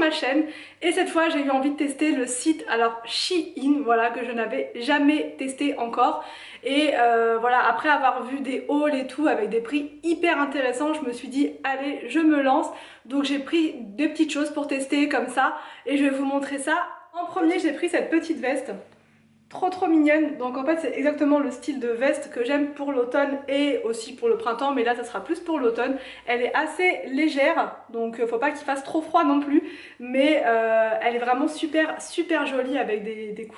ma chaîne et cette fois j'ai eu envie de tester le site alors Shein, voilà, que je n'avais jamais testé encore. Et voilà, après avoir vu des hauls et tout avec des prix hyper intéressants, je me suis dit allez, je me lance. Donc j'ai pris des petites choses pour tester comme ça et je vais vous montrer ça. En premier, j'ai pris cette petite veste, trop mignonne. Donc en fait c'est exactement le style de veste que j'aime pour l'automne et aussi pour le printemps, mais là ça sera plus pour l'automne. Elle est assez légère, donc faut pas qu'il fasse trop froid non plus, mais elle est vraiment super jolie avec des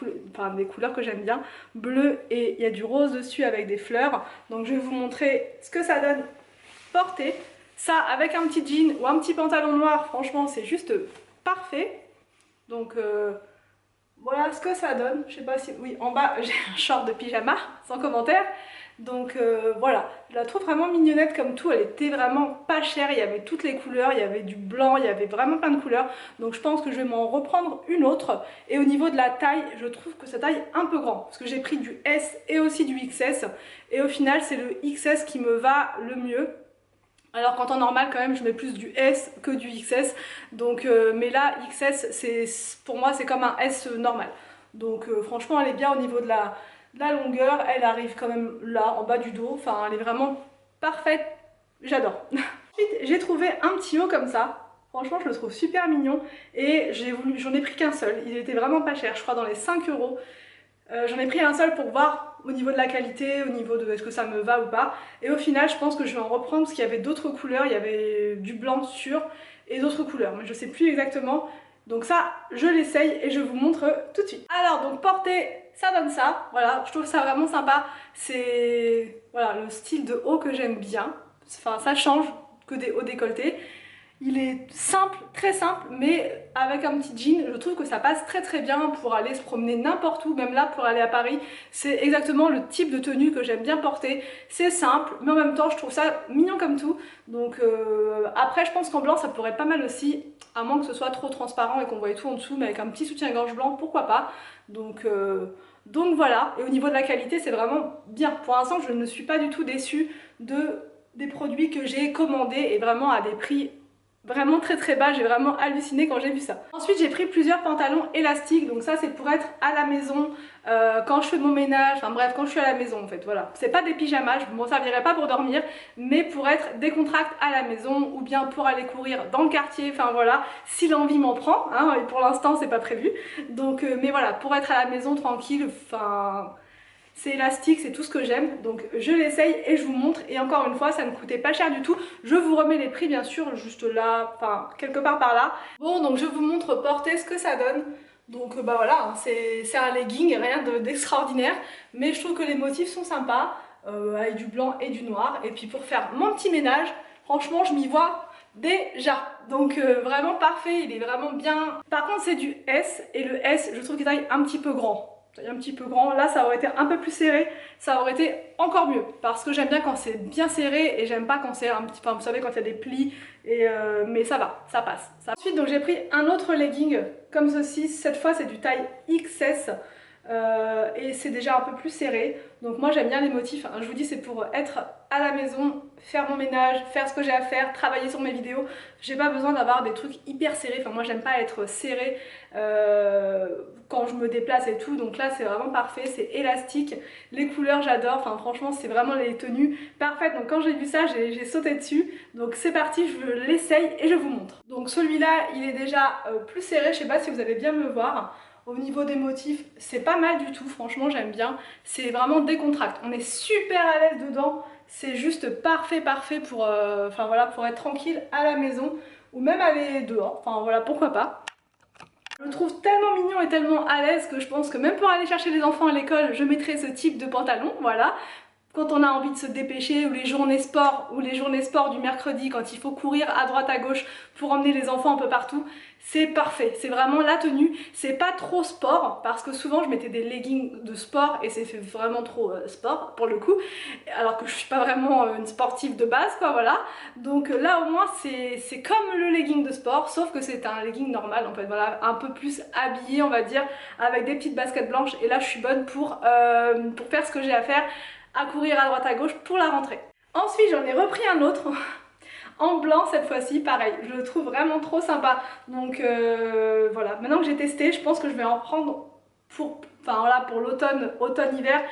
couleurs que j'aime bien, bleu, et il y a du rose dessus avec des fleurs. Donc je vais vous montrer ce que ça donne porté. Ça avec un petit jean ou un petit pantalon noir, franchement c'est juste parfait. Donc voilà ce que ça donne. Je sais pas si... Oui, en bas j'ai un short de pyjama, sans commentaire. Donc voilà, je la trouve vraiment mignonnette comme tout. Elle était vraiment pas chère, il y avait toutes les couleurs, il y avait du blanc, il y avait vraiment plein de couleurs. Donc je pense que je vais m'en reprendre une autre. Et au niveau de la taille, je trouve que ça taille un peu grand, parce que j'ai pris du S et aussi du XS. Et au final c'est le XS qui me va le mieux. Alors qu'en temps normal quand même je mets plus du S que du XS, donc mais là XS pour moi c'est comme un S normal. Donc franchement elle est bien au niveau de la longueur, elle arrive quand même là en bas du dos, enfin elle est vraiment parfaite, j'adore. Ensuite j'ai trouvé un petit haut comme ça, franchement je le trouve super mignon et j'en ai pris qu'un seul, il était vraiment pas cher, je crois dans les 5 euros. J'en ai pris un seul pour voir au niveau de la qualité, au niveau de est-ce que ça me va ou pas. Et au final, je pense que je vais en reprendre parce qu'il y avait d'autres couleurs. Il y avait du blanc sûr et d'autres couleurs, mais je sais plus exactement. Donc ça, je l'essaye et je vous montre tout de suite. Alors donc porter, ça donne ça. Voilà, je trouve ça vraiment sympa. C'est voilà, le style de haut que j'aime bien. Enfin, ça change que des hauts décolletés. Il est simple, très simple, mais avec un petit jean, je trouve que ça passe très bien pour aller se promener n'importe où, même là pour aller à Paris. C'est exactement le type de tenue que j'aime bien porter. C'est simple, mais en même temps je trouve ça mignon comme tout. Donc après je pense qu'en blanc ça pourrait être pas mal aussi, à moins que ce soit trop transparent et qu'on voit tout en dessous, mais avec un petit soutien-gorge blanc, pourquoi pas. Donc voilà, et au niveau de la qualité c'est vraiment bien. Pour l'instant je ne suis pas du tout déçue des produits que j'ai commandés et vraiment à des prix vraiment très bas, j'ai vraiment halluciné quand j'ai vu ça. Ensuite j'ai pris plusieurs pantalons élastiques, donc ça c'est pour être à la maison, quand je fais mon ménage, enfin bref quand je suis à la maison en fait, voilà. C'est pas des pyjamas, je m'en servirais pas pour dormir, mais pour être décontracté à la maison ou bien pour aller courir dans le quartier, enfin voilà, si l'envie m'en prend, hein, et pour l'instant c'est pas prévu. Donc mais voilà, pour être à la maison tranquille, enfin... C'est élastique, c'est tout ce que j'aime, donc je l'essaye et je vous montre. Et encore une fois, ça ne coûtait pas cher du tout. Je vous remets les prix bien sûr, juste là, enfin quelque part par là. Bon, donc je vous montre porter ce que ça donne. Donc bah voilà, hein, c'est un legging, rien d'extraordinaire. Mais je trouve que les motifs sont sympas, avec du blanc et du noir. Et puis pour faire mon petit ménage, franchement je m'y vois déjà. Donc vraiment parfait, il est vraiment bien. Par contre c'est du S, et le S je trouve qu'il taille un petit peu grand. Un petit peu grand, là ça aurait été un peu plus serré, ça aurait été encore mieux parce que j'aime bien quand c'est bien serré et j'aime pas quand c'est un petit peu, vous savez, quand il y a des plis, et mais ça va, ça passe. Ensuite donc j'ai pris un autre legging comme ceci, cette fois c'est du taille XS et c'est déjà un peu plus serré, donc moi j'aime bien les motifs, hein. Je vous dis c'est pour être à la maison, faire mon ménage, faire ce que j'ai à faire, travailler sur mes vidéos. J'ai pas besoin d'avoir des trucs hyper serrés, enfin moi j'aime pas être serré quand je me déplace et tout, donc là c'est vraiment parfait, c'est élastique, les couleurs j'adore, enfin franchement c'est vraiment les tenues parfaites. Donc quand j'ai vu ça j'ai sauté dessus, donc c'est parti, je l'essaye et je vous montre. Donc celui-là il est déjà plus serré, je sais pas si vous allez bien me voir. Au niveau des motifs, c'est pas mal du tout, franchement j'aime bien. C'est vraiment décontracté, on est super à l'aise dedans. C'est juste parfait pour, enfin, voilà, pour être tranquille à la maison ou même aller dehors, enfin voilà, pourquoi pas. Je le trouve tellement mignon et tellement à l'aise que je pense que même pour aller chercher les enfants à l'école, je mettrai ce type de pantalon, voilà. Quand on a envie de se dépêcher, ou les journées sport du mercredi, quand il faut courir à droite à gauche pour emmener les enfants un peu partout, c'est parfait. C'est vraiment la tenue. C'est pas trop sport, parce que souvent je mettais des leggings de sport et c'est vraiment trop sport pour le coup, alors que je suis pas vraiment une sportive de base, quoi, voilà. Donc là au moins c'est comme le legging de sport, sauf que c'est un legging normal en fait, voilà, un peu plus habillé on va dire, avec des petites baskets blanches, et là je suis bonne pour faire ce que j'ai à faire, à courir à droite à gauche pour la rentrée. Ensuite j'en ai repris un autre en blanc cette fois-ci, pareil, je le trouve vraiment trop sympa. Donc voilà, maintenant que j'ai testé, je pense que je vais en prendre pour, enfin, voilà, pour l'automne, automne-hiver,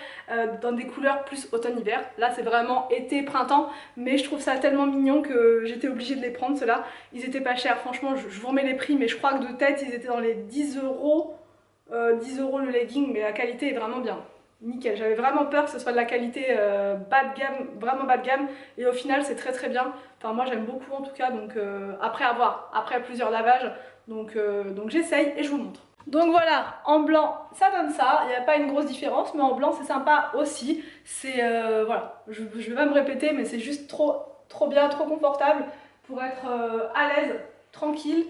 dans des couleurs plus automne-hiver. Là c'est vraiment été-printemps, mais je trouve ça tellement mignon que j'étais obligée de les prendre ceux-là. Ils étaient pas chers, franchement, je vous remets les prix, mais je crois que de tête ils étaient dans les 10 euros. 10 euros le legging, mais la qualité est vraiment bien. Nickel, j'avais vraiment peur que ce soit de la qualité bas de gamme, vraiment bas de gamme, et au final c'est très très bien. Enfin moi j'aime beaucoup en tout cas, donc après avoir, après plusieurs lavages, donc j'essaye et je vous montre. Donc voilà, en blanc ça donne ça, il n'y a pas une grosse différence, mais en blanc c'est sympa aussi. C'est voilà, je vais pas me répéter, mais c'est juste trop bien, trop confortable pour être à l'aise, tranquille.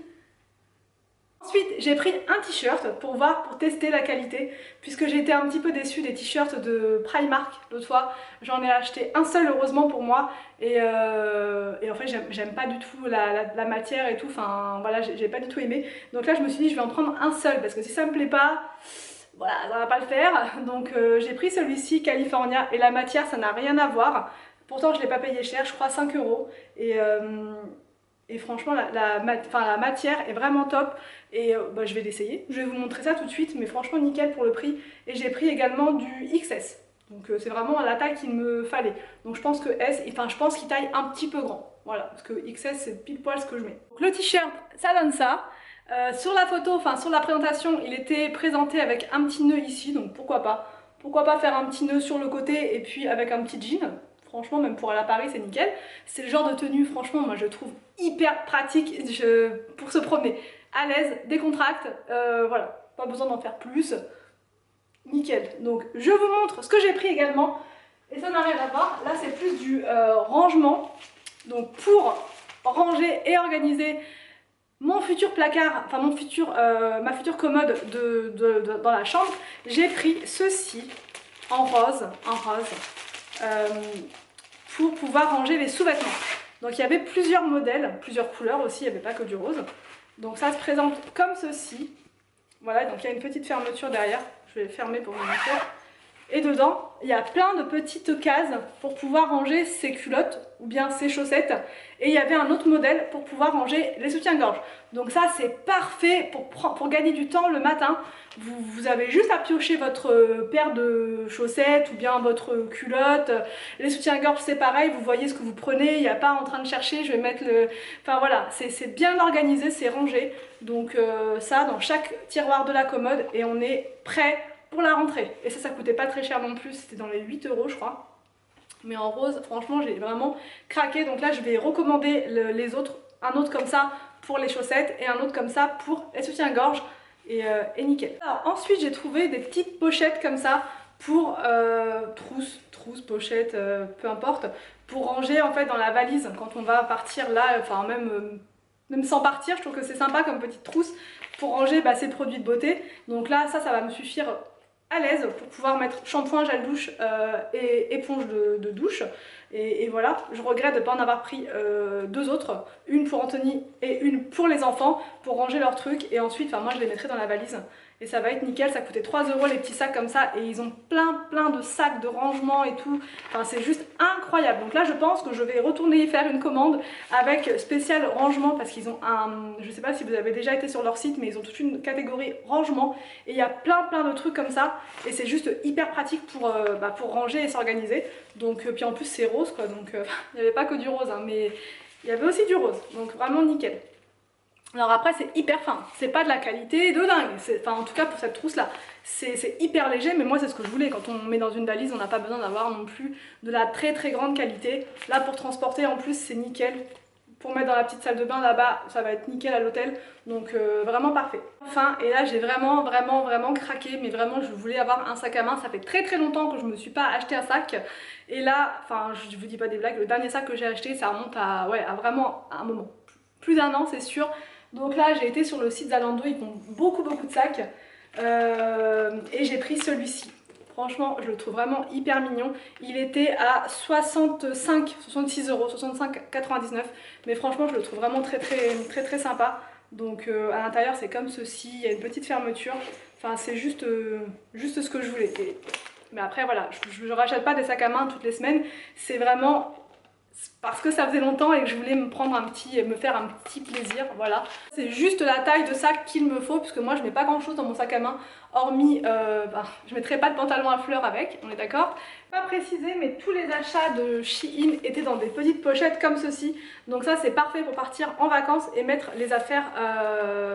Ensuite, j'ai pris un t-shirt pour voir, pour tester la qualité, puisque j'ai été un petit peu déçue des t-shirts de Primark l'autre fois. J'en ai acheté un seul heureusement pour moi, et en fait j'aime pas du tout la matière et tout, enfin voilà, j'ai pas du tout aimé. Donc là je me suis dit je vais en prendre un seul, parce que si ça me plaît pas, voilà, ça va pas le faire. Donc j'ai pris celui-ci, California, et la matière ça n'a rien à voir. Pourtant je l'ai pas payé cher, je crois 5 euros. Et franchement, la matière est vraiment top et bah, je vais l'essayer. Je vais vous montrer ça tout de suite, mais franchement nickel pour le prix. Et j'ai pris également du XS. Donc c'est vraiment la taille qu'il me fallait. Donc je pense que S, enfin je pense qu'il taille un petit peu grand. Voilà, parce que XS c'est pile poil ce que je mets. Donc, le t-shirt, ça donne ça. Sur la photo, enfin sur la présentation, il était présenté avec un petit nœud ici, donc pourquoi pas. Pourquoi pas faire un petit nœud sur le côté et puis avec un petit jean. Franchement, même pour aller à Paris, c'est nickel. C'est le genre de tenue, franchement, moi je trouve hyper pratique pour se promener. À l'aise, décontracte, voilà, pas besoin d'en faire plus. Nickel. Donc je vous montre ce que j'ai pris également. Et ça n'a rien à voir. Là, c'est plus du rangement. Donc pour ranger et organiser mon futur placard, enfin ma future commode dans la chambre, j'ai pris ceci en rose, pour pouvoir ranger les sous-vêtements. Donc il y avait plusieurs modèles, plusieurs couleurs aussi, il n'y avait pas que du rose. Donc ça se présente comme ceci. Voilà, donc il y a une petite fermeture derrière, je vais fermer pour vous montrer. Et dedans, il y a plein de petites cases pour pouvoir ranger ses culottes ou bien ses chaussettes. Et il y avait un autre modèle pour pouvoir ranger les soutiens-gorge. Donc ça, c'est parfait pour gagner du temps le matin. Vous avez juste à piocher votre paire de chaussettes ou bien votre culotte. Les soutiens-gorge, c'est pareil, vous voyez ce que vous prenez. Il n'y a pas en train de chercher, je vais mettre le... Enfin voilà, c'est bien organisé, c'est rangé. Donc ça, dans chaque tiroir de la commode, et on est prêt pour la rentrée. Et ça coûtait pas très cher non plus, c'était dans les 8 euros je crois. Mais en rose, franchement, j'ai vraiment craqué. Donc là, je vais recommander les autres, un autre comme ça pour les chaussettes et un autre comme ça pour les soutiens-gorge. Et nickel. Alors ensuite, j'ai trouvé des petites pochettes comme ça pour trousses, pochettes, peu importe, pour ranger en fait dans la valise quand on va partir là, enfin même sans partir, je trouve que c'est sympa comme petite trousse pour ranger ses produits de beauté. Donc là, ça va me suffire à l'aise pour pouvoir mettre shampoing, gel douche et éponge de douche. Et voilà, je regrette de ne pas en avoir pris deux autres, une pour Anthony et une pour les enfants, pour ranger leurs trucs. Et ensuite, moi je les mettrai dans la valise. Et ça va être nickel, ça coûtait 3 euros les petits sacs comme ça. Et ils ont plein de sacs de rangement et tout. Enfin c'est juste incroyable. Donc là je pense que je vais retourner faire une commande avec spécial rangement. Parce qu'ils ont un... Je sais pas si vous avez déjà été sur leur site, mais ils ont toute une catégorie rangement. Et il y a plein de trucs comme ça. Et c'est juste hyper pratique pour ranger et s'organiser. Donc puis en plus c'est rose quoi. Donc il n'y avait pas que du rose hein, mais il y avait aussi du rose. Donc vraiment nickel. Alors après c'est hyper fin, c'est pas de la qualité de dingue, enfin en tout cas pour cette trousse là, c'est hyper léger mais moi c'est ce que je voulais, quand on met dans une valise on n'a pas besoin d'avoir non plus de la très grande qualité. Là pour transporter en plus c'est nickel, pour mettre dans la petite salle de bain là-bas ça va être nickel à l'hôtel, donc vraiment parfait. Enfin et là j'ai vraiment craqué, mais vraiment je voulais avoir un sac à main, ça fait très longtemps que je me suis pas acheté un sac. Et là, enfin je vous dis pas des blagues, le dernier sac que j'ai acheté ça remonte à vraiment un moment, plus d'un an c'est sûr. Donc là j'ai été sur le site Zalando, ils font beaucoup de sacs et j'ai pris celui-ci. Franchement je le trouve vraiment hyper mignon. Il était à 66 euros, 65,99, mais franchement je le trouve vraiment très sympa. Donc à l'intérieur c'est comme ceci, il y a une petite fermeture. Enfin c'est juste ce que je voulais. Mais après voilà, je rachète pas des sacs à main toutes les semaines. C'est vraiment... parce que ça faisait longtemps et que je voulais me faire un petit plaisir, voilà. C'est juste la taille de sac qu'il me faut, puisque moi je mets pas grand chose dans mon sac à main, hormis, je mettrai pas de pantalon à fleurs avec, on est d'accord. Pas précisé, mais tous les achats de Shein étaient dans des petites pochettes comme ceci, donc ça c'est parfait pour partir en vacances et mettre les affaires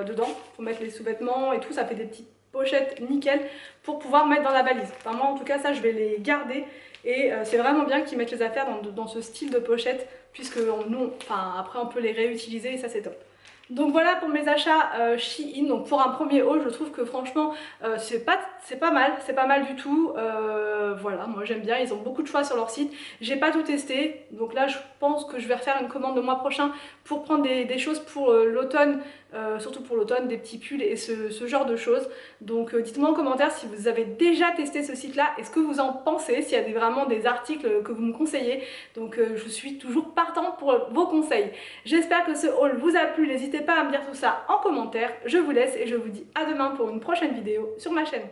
dedans, pour mettre les sous-vêtements et tout, ça fait des petites pochettes nickel pour pouvoir mettre dans la valise. Enfin moi en tout cas ça je vais les garder. Et c'est vraiment bien qu'ils mettent les affaires dans ce style de pochette, puisque après on peut les réutiliser et ça c'est top. Donc voilà pour mes achats Shein. Donc pour un premier haul, je trouve que franchement c'est pas mal du tout. Voilà, moi j'aime bien, ils ont beaucoup de choix sur leur site. J'ai pas tout testé, donc là je pense que je vais refaire une commande le mois prochain pour prendre des choses pour l'automne, surtout pour l'automne, des petits pulls et ce genre de choses. Donc dites-moi en commentaire si vous avez déjà testé ce site là et ce que vous en pensez, s'il y a vraiment des articles que vous me conseillez. Donc je suis toujours partante pour vos conseils. J'espère que ce haul vous a plu, n'hésitez pas à me dire tout ça en commentaire. Je vous laisse et je vous dis à demain pour une prochaine vidéo sur ma chaîne.